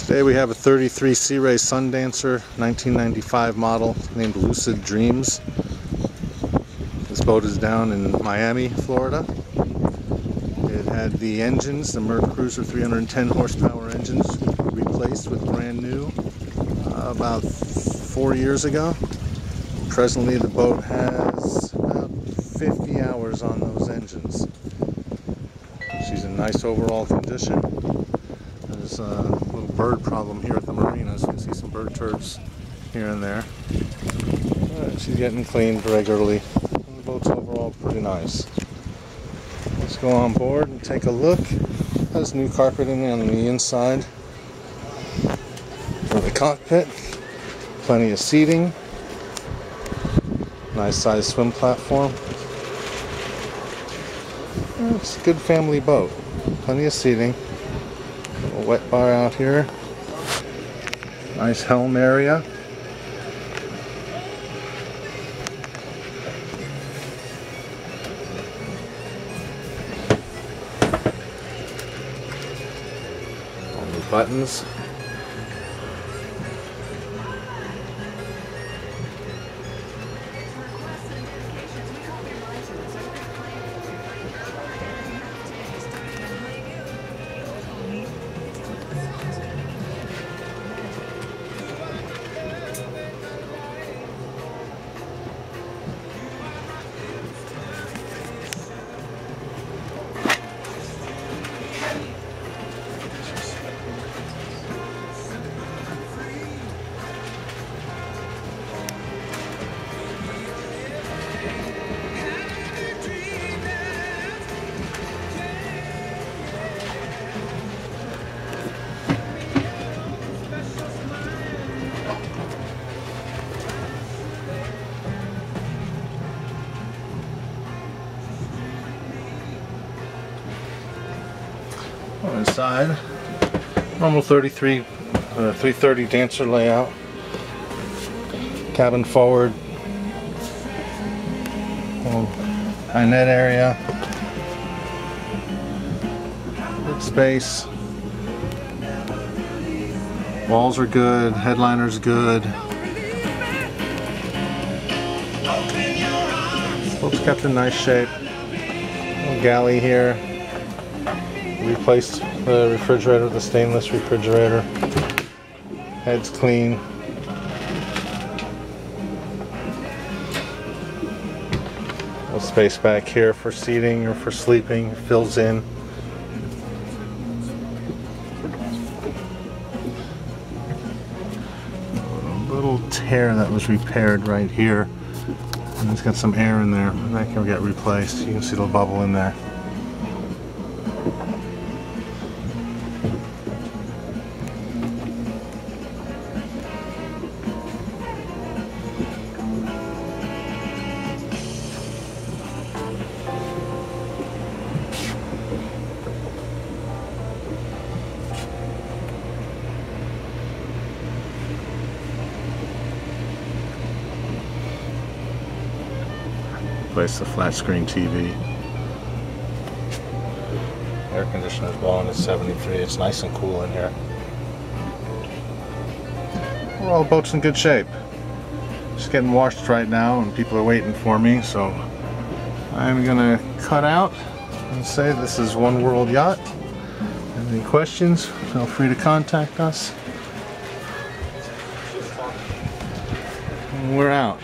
Today we have a 33 Sea Ray Sundancer 1995 model named Lucid Dreams. This boat is down in Miami, Florida. It had the engines, the Merc Cruiser 310 horsepower engines, replaced with brand new about 4 years ago. Presently the boat has about 50 hours on those engines. She's in nice overall condition. There's a little bird problem here at the marina, so you can see some bird turds here and there. She's getting cleaned regularly. And the boat's overall pretty nice. Let's go on board and take a look. Has new carpeting on the inside for the cockpit. Plenty of seating. Nice sized swim platform. It's a good family boat. Plenty of seating. Little wet bar out here. Nice helm area. All the buttons. Inside, normal 330 dancer layout, cabin forward, dinette area, good space, walls are good, headliner's good, boat's kept in nice shape, little galley here. Replaced the refrigerator with a stainless refrigerator. Head's clean. A little space back here for seating or for sleeping. Fills in. A little tear that was repaired right here. And it's got some air in there. That can get replaced. You can see the bubble in there. Replace the flat screen TV. Air conditioner's blowing at 73. It's nice and cool in here. Overall, the boat's in good shape. Just getting washed right now and people are waiting for me, so I'm gonna cut out and say this is One World Yacht. Have any questions, feel free to contact us. And we're out.